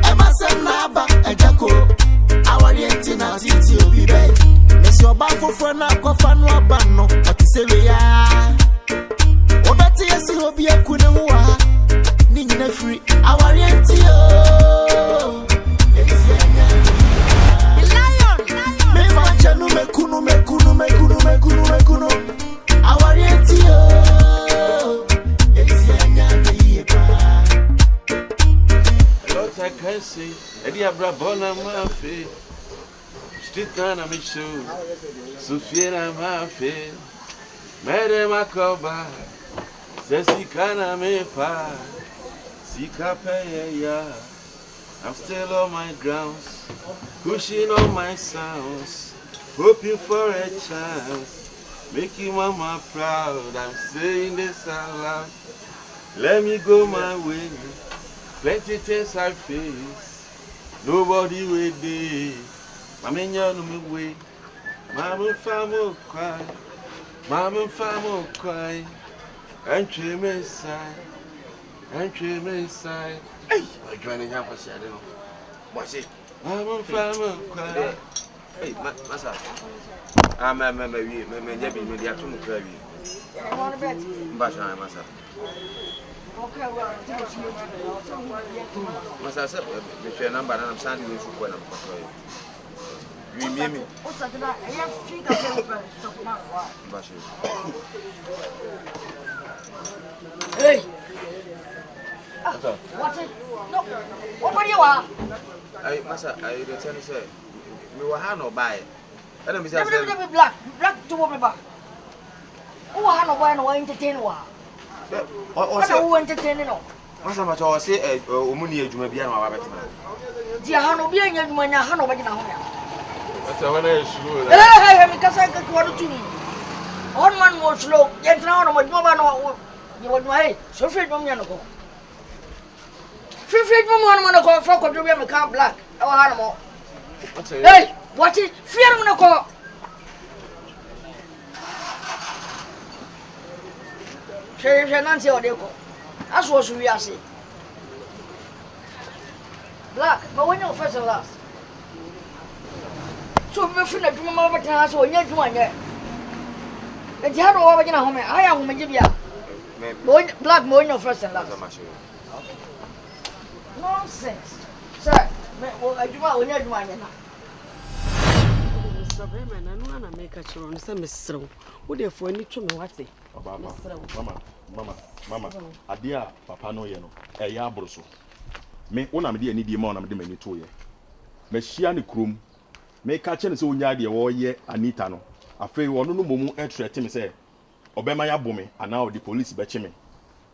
Emma Naba, AGYA KOO. AWARE3 na titi obi be. Miss your back for na kofan wa banno. What is it ya? Obeti yesi obi ekune wa. Ninyine free. AWARE3 oh. Me manjanu mekunu. AWARE3 oh. Lot I can say, Eddie Abrabona Mafe, Street Nana Michu, Sufira Mafe, Madame Macoba, Sessikana Mepa, Sika Paya. I'm still on my grounds, pushing on my sounds, hoping for a chance, making mama proud. I'm saying this out loud. Let me go my way. Plenty things I face, nobody will be. Mama no me way, mama famo cry, Entry me inside. Hey, I joining here for I don't know. What's it? Mama famo cry. Hey, massa. I'm maybe media to me cry. Basha, massa. Okay, well, must I say, the number and I'm sending you when I'm you mean me? What's that? I have feet of hey! What's it? No, what are you? I must I return to say, we were hand or buy it. I don't be black to woman back. Oh, I don't want to entertain one. What's that? Who entertaining? What's much I say? Omuni, you may be an hour. Dear Hano, being a man, Hano, but now. That's a very slow. Because I got one to me. One man was slow, yet now, but no one you want my so free from Yanoko. Free from one go for to be a car black. Oh, animal. Hey, what is fear on the call? Sheriff Nancy or Deco. That's what we are saying. Black, but when you're first and last. So, my friend, I do my mother class or yet one yet. And you have no over in a home. I am Majibia. Black, more in your first and last. Nonsense. Sir, I do my own yet one. Mr. Beman, I know I make a show on some Mr. Would you for any to know what's it? Mama, adia papa no ye no e ya abroso me wona me de ani die ma wona me de mani to ye me hia ne krom me ka che ne se onya de wo ye Anita no afei wono no momu e threat me se obema ya bome ana o di police be che me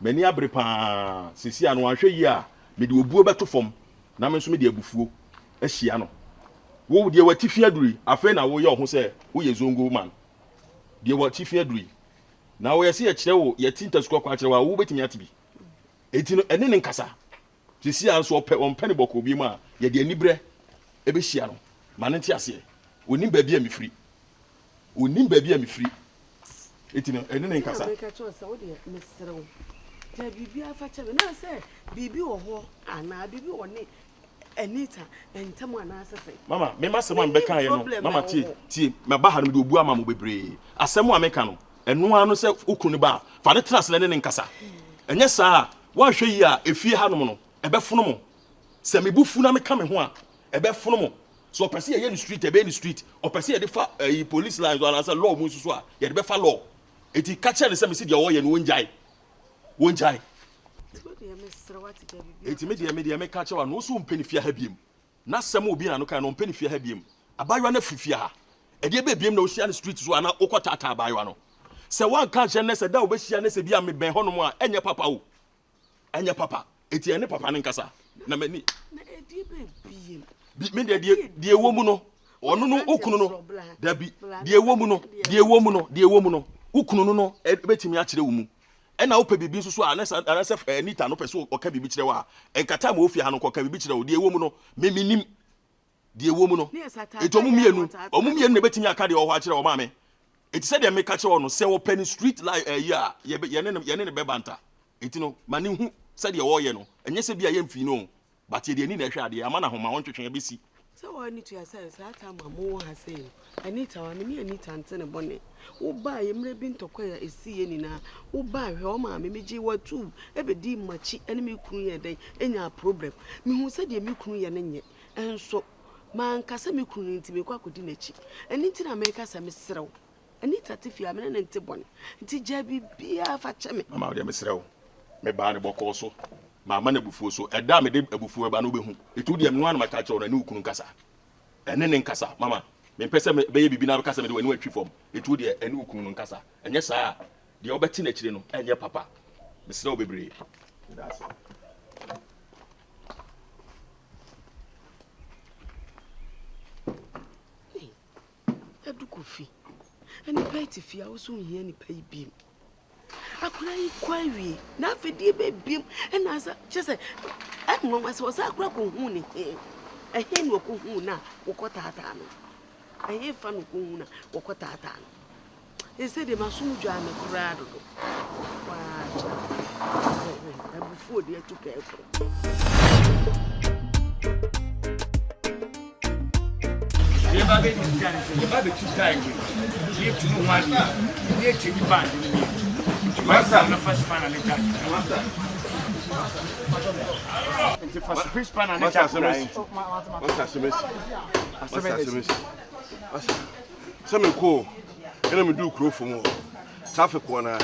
mani abre pa sisi anu ahwe yi a me de obuo beto fom na me nso me de abufuo a hia no wo de watifi aduri afei na wo ye ho se wo ye zongo man de watifi aduri na wo yesi ekire wo yetinta sukwa kwa kire wa wo betimi atibi enti no ene ne nkasa tisi anso opɛ ne bɔkɔ bi mu a ye de anibre ebe hia no mane nti ase onim ba bi a mefiri enti no ene ne nkasa ka cho sa wo de mesrew ta bibi afa chebe na se bibi wo ho ana bibi wo ne Anita entamu ana asese mama me masema mbeka ye no mama tie me ba ha no de obu ama mo bebre asemu ameka no enu anu se ukunu ba fa ne trans ne nkasa enye saa wa hwe yi a efie ha no no ebefono mo se mebufu na meka me ho a ebefono mo so opese ye ni street ebe ni street opese ye de fa police lines or answer law mu susu a ye de be fa law eti ka che ne se me se de wo ye no wonjai eti media me ka che wa no so mpenifia ha biem na sem obi na no kan no mpenifia ha biem abayo na frifia ha e de be biem na o hia ne street so ana okota ata abayo no se wan ka che ne se da obehia ne se bia me ben hono mu a enye papa o enye papa eti ene papa ne nkasa na mani na e de be biem me de ewo mu no ono no okunu no da bi de ewo mu no ukunu no e betimi a kire wo mu ena wo pe bibi nso so anasa Anita no pese o ka bibi kire wa enkata ma ofia ha no ko ka bibi kire wo de ewo mu no meminim de ewo mu no eto omumienu na betimi aka de o ho a kire wo ma me eti se de me ka kire wo no se wo pani street like ya ye ne be banta eti no mani hu said your warrior no, and yes, be a young fino, but you didn't need a shady, a man of whom I want to change BC. So I need to assess that time my mom has said. I need to, I need to answer a bonnet. Oh, buy a maybe to acquire a sea any now. Oh, buy her mamma, maybe what too. Every day, much enemy queen a day, any problem. Me who said you queen and yet, and so man, Cassami queen to be quack with dinner cheap. And into America, some Mr. And it's at if you are an antibony. It's Jabby be a fatchame. Mamma, dear Mr. Me barney book also. My money before so a damn before Banu. It would be one of my catch on a new Kunkasa. And then in Casa, Mamma. Me pesa baby be now casa me do any form. It would be a new Kunkasa. And yes, sir, the Obertina Chino and your papa. Mr. Obebre. That's a do coffee. And the pay if you also hear any pay beam. I could inquiry, not for dear baby, and as I just said, I was a crack on honey. A hen will go now, or what I hear fun of Guna, or what I done. They said they must soon join the crowd. And before they took care of the barbecue time. You to know one, you to be bad. Master, the first pan and the first fish pan and the some cool. And I do crow for more. Traffic one.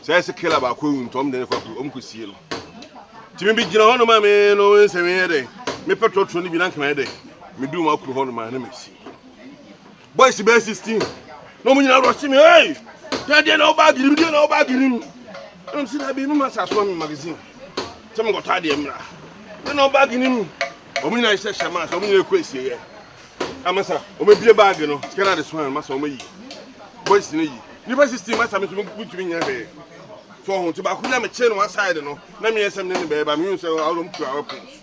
Says a killer about Koon, Tom, the Uncle Seal. Timmy, you know, my man, no one say me a day. Me petrol 20 blank my day. Me do my crew on my enemies. Boys, the best 16. No one now rushing me. Hey, there no bag, you didn't know about him. I'm still having my Sasson magazine. Some got tired of him. You know, bagging him. When I said Shaman, so many crazy. I'm a sir, or maybe a bag, you know, scan this one, must me. Boys, you never see my time to put me in your hair. So, to back a chain one side, you know. Let me ask them in the bed, but me so I don't to our place.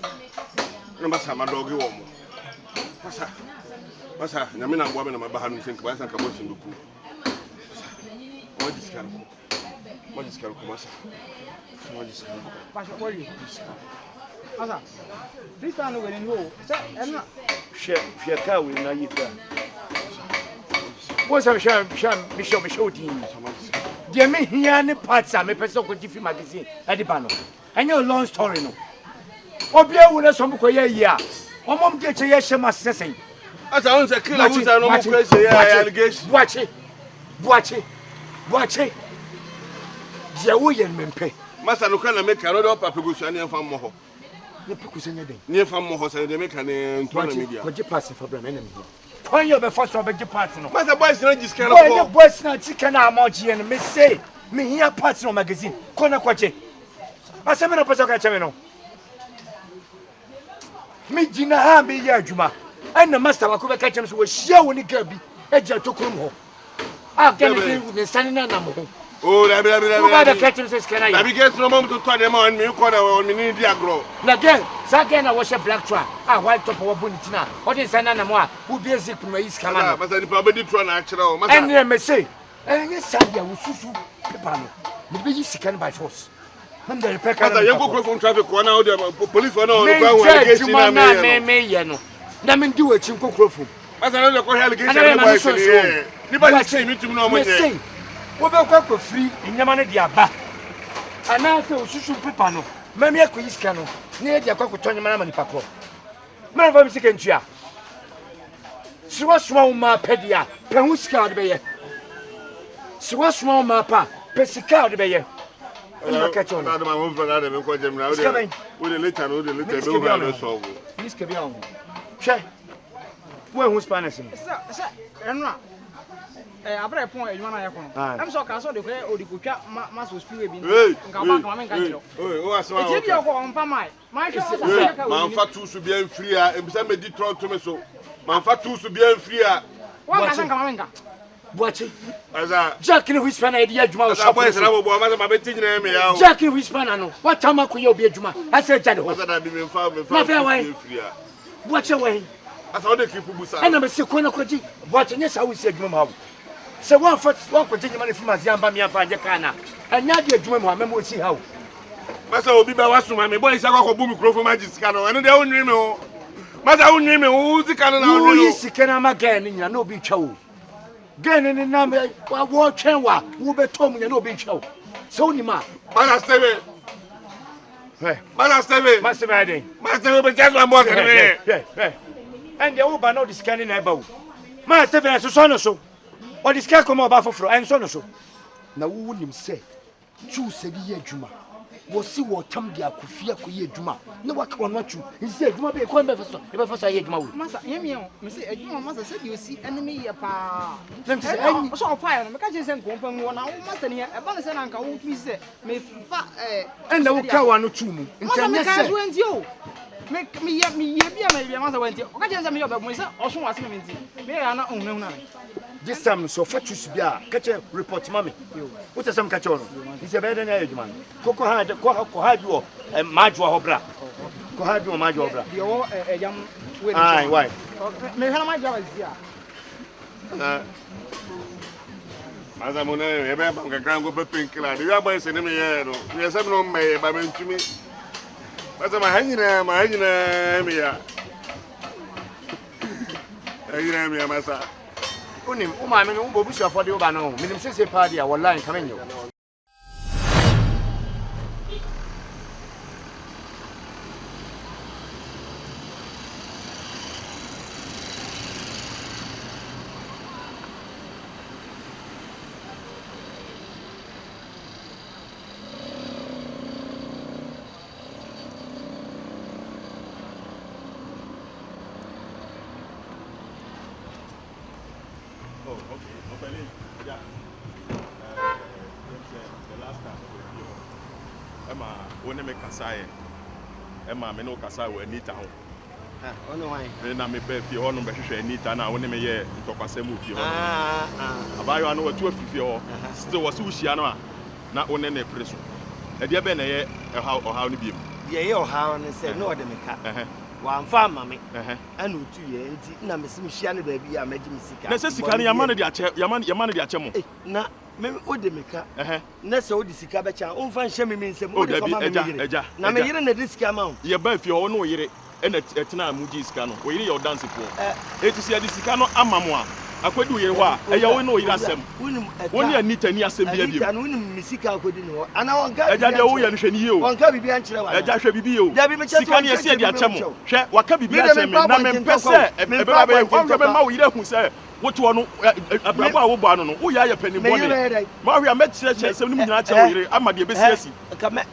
No matter my dog, you want. What's that? I mean, I'm woman in my behind think about some commotion. What is can what is can come? What is what are you? Asa, this time we're in who? I'm not share car with na you there. What's a show team? Dear me, here any parts are my personal TV magazine at the panel. And your long story no. Obia will some yeah. Mom get a yes, must say. As I was a killer, who's a normal crazy allegation. Watch it. The William Mempe. Master, no can make another papagusan near from Moho. Near from Moho, they make an media. What you pass for the enemy? When you're the first of your partner. Master boys, not this kind of your boys, not chicken armogy and may say, me here partner magazine. Kona Quache. I said, I'm a Pasaka. Me Gina Hamby Yajuma. And the master of the catchers was showing the Kirby, Edger to Kumo. I'll get it with the Sanina Namo. Oh, the catchers can I get no moment to tell them on me, on me, grow. Again, Sagan, I was a black truck. I white top of Bunitina. What is Sananama? Who bears it from my East Canada? But I probably try actual. And you may say, and yes, Sadia will shoot the panel. Maybe you can by force. I'm the repair. You go from traffic one out there, police one out. Let me do it in Cockroom. As I know, allegation. Nobody say me to know me. What about free in Yamana Diaba? And now, Susu Pipano, Mamma Quiscano, near the Cocoton Mamma Paco. Mamma second chair. Swaswell ma pedia, Pehuska de Bayer. Swaswell ma pa, Pesica de Bayer. Catch on. My husband, with a little so. Miss Cabion. Check. Where was Spanish? Abrewamafia, you want to I'm so cancer the way or the Kuka Master Spirit. My fat tools to be free, and some Detroit to me so. My fat tools to be free. Watch it. As a Jack in which idea, Juma. Jack in which panano. What time could you be Juma? I said, Jad, what had I been found? Watch away. I thought they keep Busa. And I'm sick when I could watching. Yes, I will say, Mama. So one foot, one continue money from my Zambamia Fajacana. And now, dear Juma, I will see how. Masa obi ba wasuma me boy isa kwa bu microphone magic sika no eno de wonwi me ho. Masa wonwi me ho sika no na wonwi. Wo yi sika na ma gan ni nya na obi twa wo. Gan ni na me wa wo twen wa wo betom nya na obi twa wo. So ni ma. Masa stebe. Hey, masa stebe. Masa stebe ade. Masa stebe be just one more kan me. Hey. And the wo ba no dis kan na ba wo. Masa stebe so no so. O dis kan komo ba foforo en so no so. Na wo nim se. Chu se bi ye adwuma. Wo si wo tam dia kofia ko ye adwuma. Na wa ka wonu achu. Nsi adwuma be ko be faso. E be faso ye adwuma wo. Masa yemi o, me se adwuma masa se di osi enemy ye pa. Nem se enyi. So fire no me ka chense nkompa mu na wo masa ne e ba ne se na nka wo tumi se me fa En na wo ka wa no chu mu. Ntanya se. Masa me ka enti o. Me ye bia me bia masa wanti. O ka chense me yo be mo se oso wase me nti. Me ya na onhun na. This time so for choose bia catch report mommy. What some catch on? He say better than man. Koko ha bi wo majwa ho bra. Ko ha bi wo majwa ho bra. Bi wo yam we. Ai why? Me hana majwa wa zia. Masa mo na e be ba kakran go pepin kila. Di ya boy se ne me ye no. Ye se no me ba me ntumi. Masa ma hanyina me ya. Hanyina me ya masa. Unim uma me no bobu suafo de wo ba no. Minim sese pa dia wallahi kamenyo. When me kasaye Emma me no kasaye we Anita ho ono wan me na me be fie ho no be hwehwe Anita na when me ye ntokwasem fie ho abayo no watu afifie ho still was uhia no a na one na preso e de be na ye oha no biem ye oha no se no de meka wa mfa mame ana otu ye nti na mesim hia no ba bi a magi misika na se sika ne yama no de ache yama no de ache mo na me ode meka na se ode sika be cha o mfa nhye me nsem ode koma me yire na me yire na de sika ma ye ba fie ho no yire ena etena muji sika no o yire ye o dance fo eti se de sika no amamo a akwadi yire ho a eya wo no yire asem woni Anita ni asem bia bia Anita no woni misika akwadi no ana wonka eja de wo ye no hwe ni ye o wonka bibi ankyere wa eja hwe bibi ye o sika ne se de ache mo hwe waka bibi ache me na me mpese e ba ba wonka be ma wo yire hu se woto no abrabo a wo bo ano no wo ya ye pani bone ma hwe a metire che se no nyina che wo yire ama de besiasi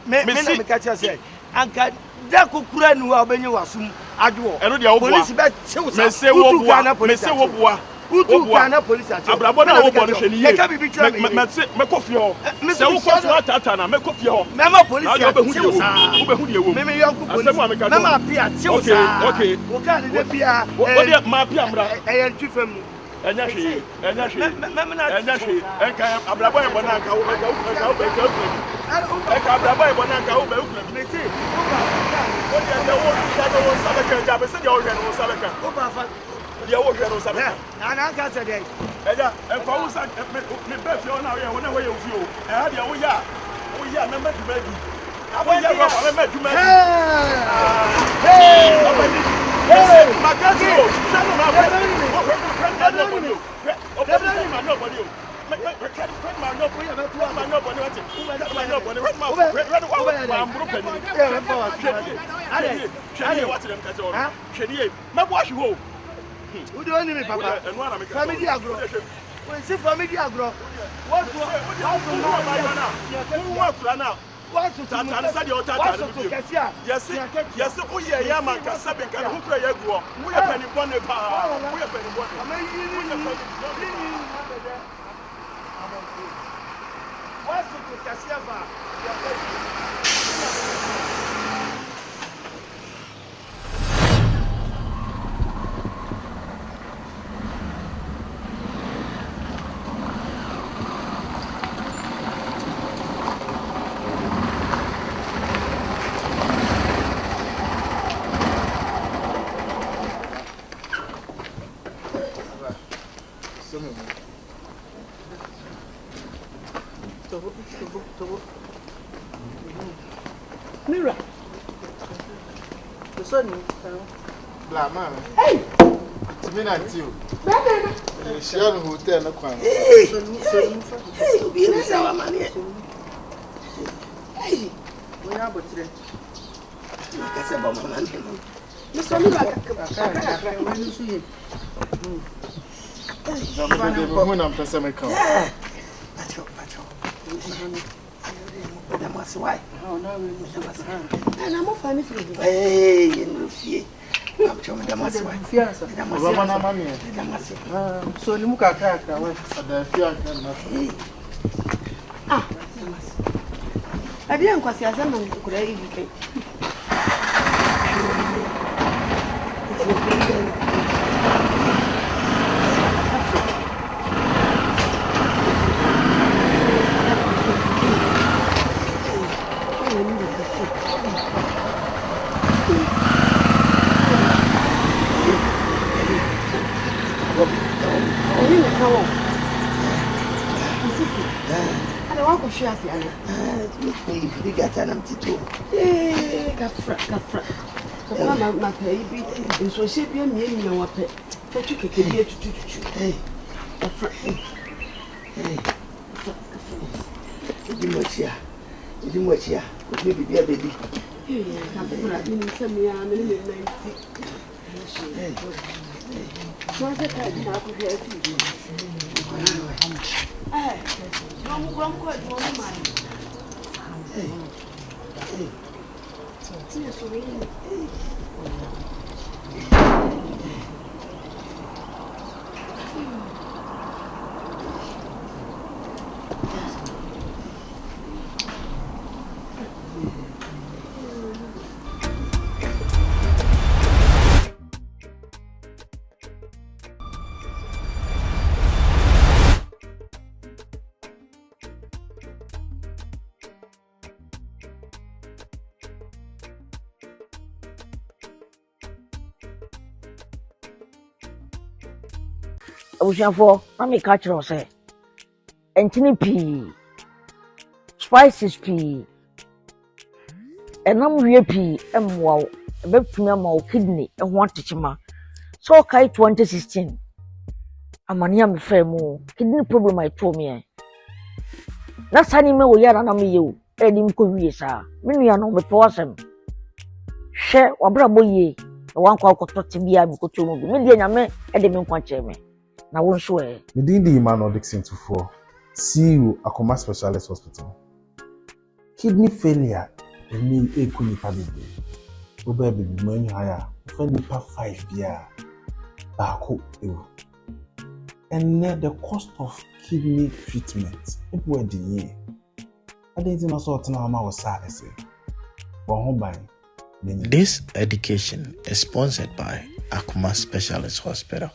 me na me ka che se anka da kokura ni wa obenye wasum adwo eno de wo boa police be chew sa me se wo boa utu kana police ache abrabo na wo bo no hwe ni ye me ko fie ho se wo ko so atata na me ko fie ho me ma police chew sa wo be hu de wo me yanku police me ma pia chew sa okay wo ka de pia wo de ma pia mra e Twi fam enya hwe enya hwe enka abrabo e bona nka wo enka abrabo e bona nka wo be ukla me ti wo de wo shadow wo sabeka ja be se de wo hwe no sabeka wo ba fa de wo hwe no sabeka ana ka se de eja enka wo sa me be fi ona wo na wo ye ofi o e ha de wo ya na ma duma di abo ya ro ma ma duma di hey magati o shano na family agro when see family agro what to tata sa de o tata no bi yes o ye ya man ka sabe ka ho kra ya guo wo ye pani bone pa wo ye pani bone what to kasia va so ni. Bla man. Hey. Timi na tiu. Bebe. Share no hotel na kwan. Hey. Hey, obi na sa wa mani. Hey. Wo ya botre. Ka se ba mama na. Mi so ni ba ka. Wo ni su ye. Vamos na pesa me kan. Pacho. Da mas wai. Oh, na we no so. Na mo fa ni firi. Eh, no fie. Pacho me da mas wai. Fiança. Da mas. Baba na mami. Da mas. So ni mu kakra we. Ada fia kan na. Ah, da mas. Adi an kwasi azama kura yi ke. Shasi ana. Ni gata na mtito. Kafra. Papa ma pay bi nso hye bi amie na wa pe. Fetu keke bi etututu. Kafra. Idi mochia. Obi bi baby. Kafra ni nsemi ya me ni 90. So se ka di na ko he asi. Vamos com a mão na mão. Tinha subido. Obushafo na me catch you say entini pii spices pii enam wie pii emwa ebetumi ama o kidney eho atechema so kai 2016 amani am fremu kidney problem I told me na sani me wo yara na me yewu edim ko wie sa me nua no me powasem hwe wabrabo ye wan kwa kotote bia bi koto mu me die nyame ede me nkwa cheme na won so e Medindi Emmanuel Dixon Tufo, CEO Akoma Specialist Hospital. Kidney failure eni ekuni pabibi. Oba baby money higher. Friend pa 5 bia. Baako ewu. And the cost of kidney treatment ebu edi ye. Adenti na so tena ma wasa ese. Won ban. This education is sponsored by Akoma Specialist Hospital.